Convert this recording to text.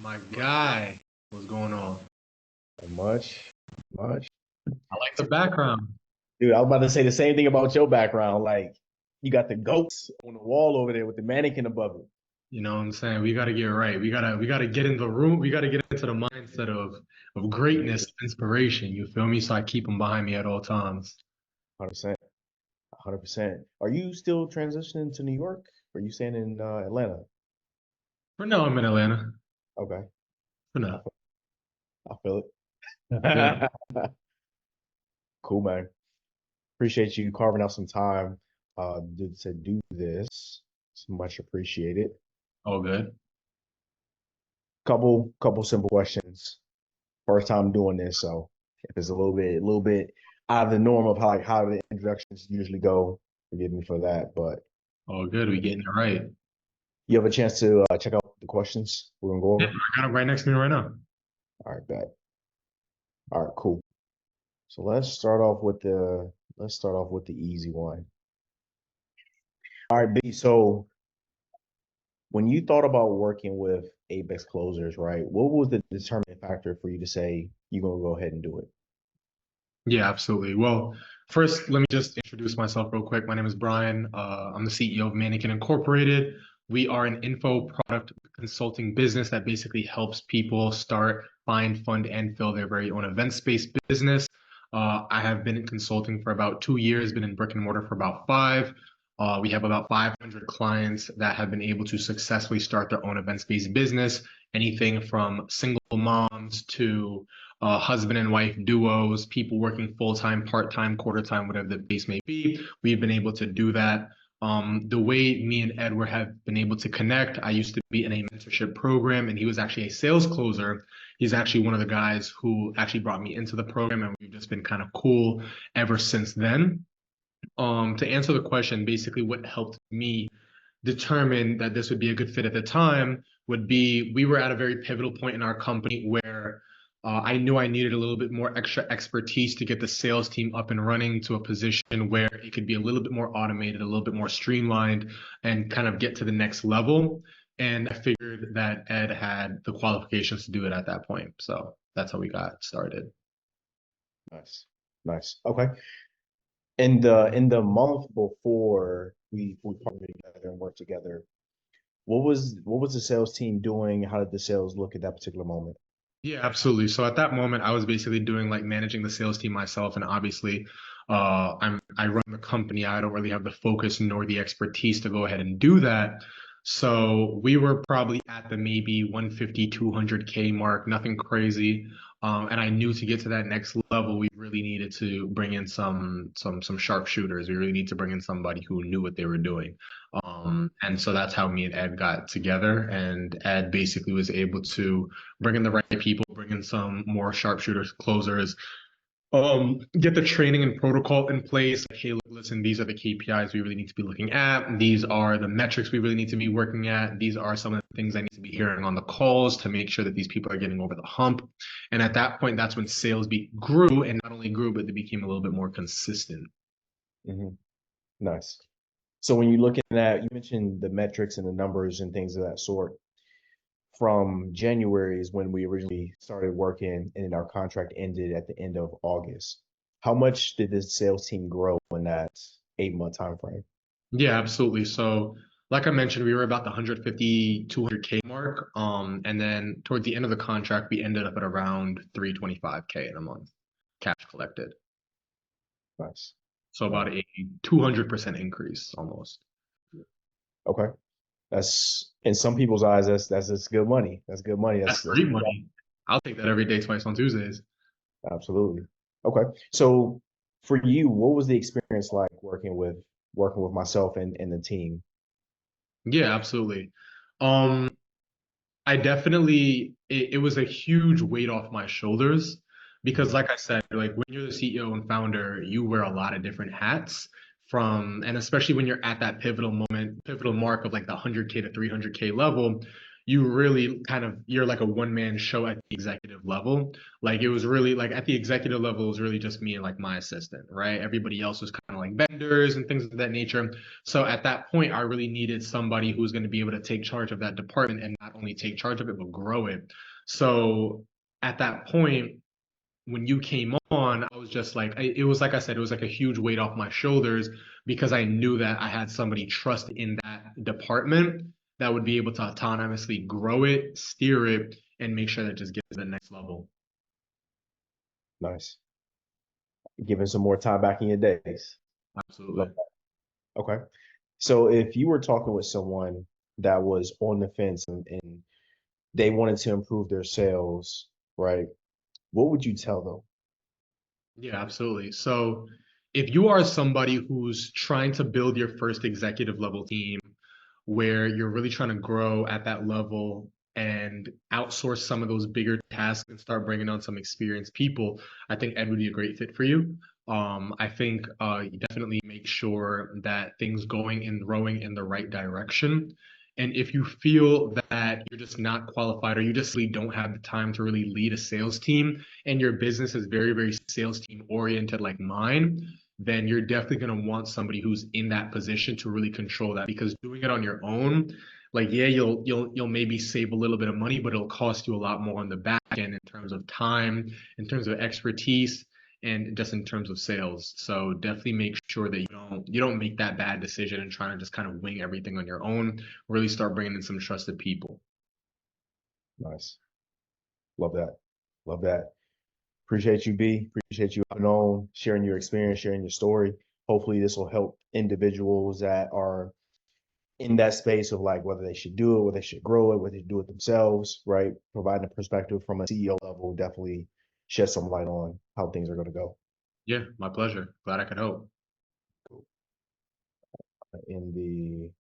My guy, what's going on? Much, much. I like the background. Dude, I was about to say the same thing about your background. Like, you got the goats on the wall over there with the mannequin above it. You know what I'm saying? We gotta get right. We gotta get in the room. We gotta get into the mindset of greatness, inspiration. You feel me? So I keep them behind me at all times. 100%. 100%. Are you still transitioning to New York? Or are you staying in Atlanta? For now, I'm in Atlanta. Okay. For I now. feel, I feel Yeah. it. Cool, man. Appreciate you carving out some time to do this. It's much appreciated. All good. Couple simple questions. First time doing this, so if it's a little bit out of the norm of how the introductions usually go, forgive me for that. But All good. We getting it right. you have a chance to check out the questions we're gonna go Yeah, over. I got it right next to me right now. All right, bet. All right, cool. So let's start off with the easy one. All right, B. So when you thought about working with Apex closers, right? What was the determining factor for you to say you're gonna go ahead and do it? Yeah, absolutely. Well, first, let me just introduce myself real quick. My name is Brian. I'm the CEO of Mannequin Incorporated. We are an info product consulting business that basically helps people start, find, fund, and fill their very own event-based business. I have been in consulting for about 2 years, been in brick and mortar for about five. We have about 500 clients that have been able to successfully start their own events-based business, anything from single moms to husband and wife duos, people working full time, part time, quarter time, whatever the case may be. We've been able to do that. The way me and Edward have been able to connect, I used to be in a mentorship program, and he was actually a sales closer. He's actually one of the guys who actually brought me into the program, and we've just been kind of cool ever since then. To answer the question, basically what helped me determine that this would be a good fit at the time would be we were at a very pivotal point in our company where I knew I needed a little bit more extra expertise to get the sales team up and running to a position where it could be a little bit more automated, a little bit more streamlined, and kind of get to the next level. And I figured that Ed had the qualifications to do it at that point. So that's how we got started. Nice, nice. Okay. In the month before we partnered together and worked together, what was the sales team doing? How did the sales look at that particular moment? Yeah, absolutely. So at that moment, I was basically doing like managing the sales team myself, and obviously, I run the company. I don't really have the focus nor the expertise to go ahead and do that. So we were probably at the maybe 150, 200K mark, nothing crazy. And I knew to get to that next level, we really needed to bring in some sharpshooters. We really need to bring in somebody who knew what they were doing. And so that's how me and Ed got together, and Ed basically was able to bring in the right people, bring in some more sharpshooters, closers, get the training and protocol in place. Like, hey, look, listen, these are the KPIs we really need to be looking at. These are the metrics we really need to be working at. These are some of the things I need to be hearing on the calls to make sure that these people are getting over the hump. And at that point, that's when grew, and not only grew, but they became a little bit more consistent. Hmm. Nice. So when you're looking at, you mentioned the metrics and the numbers and things of that sort. From January is when we originally started working, and then our contract ended at the end of August. How much did this sales team grow in that 8 month time frame? Yeah, absolutely. So, like I mentioned, we were about the 150, 200K mark. And then toward the end of the contract, we ended up at around 325K in a month, cash collected. Nice. So Nice. about a 200% increase almost. Okay. That's in some people's eyes, that's good money. That's good money. That's That's great money. I'll take that every day, twice on Tuesdays. absolutely okay. So for you, what was the experience like working with myself and the team? Yeah, absolutely. Um, I definitely it was a huge weight off my shoulders because Mhm. like I said, like when you're the CEO and founder, you wear a lot of different hats and especially when you're at that pivotal moment, pivotal mark of like the 100K to 300K level, you really you're like a one-man show at the executive level. Like it was really like at the executive level, it was really just me and like my assistant, right? Everybody else was kind of like vendors and things of that nature. So at that point, I really needed somebody who's going to be able to take charge of that department and not only take charge of it, but grow it. So at that point, when you came on, I was just like, it was like I said, it was like a huge weight off my shoulders because I knew that I had somebody trust in that department that would be able to autonomously grow it, steer it, and make sure that it just gets to the next level. Nice. Giving some more time back in your days. Love Absolutely. that. Okay. So if you were talking with someone that was on the fence and they wanted to improve their sales, right? What would you tell them? Yeah, absolutely. So if you are somebody who's trying to build your first executive level team, where you're really trying to grow at that level and outsource some of those bigger tasks and start bringing on some experienced people, I think Ed would be a great fit for you. I think you definitely make sure that things going and rowing in the right direction. And if you feel that you're just not qualified or you just really don't have the time to really lead a sales team and your business is very, very sales team oriented like mine, then you're definitely going to want somebody who's in that position to really control that because doing it on your own, like yeah, you'll maybe save a little bit of money, but it'll cost you a lot more on the back end in terms of time, in terms of expertise, and just in terms of sales. So definitely make sure that you don't make that bad decision and trying to just kind of wing everything on your own. Really start bringing in some trusted people. Nice. Love that. Love that. Appreciate you, B. Appreciate you hopping on, sharing your experience, sharing your story. Hopefully, this will help individuals that are in that space of like whether they should do it, whether they should grow it, whether they should do it themselves, right? Providing a perspective from a CEO level definitely shed some light on how things are going to go Yeah, my pleasure. Glad I could help. in the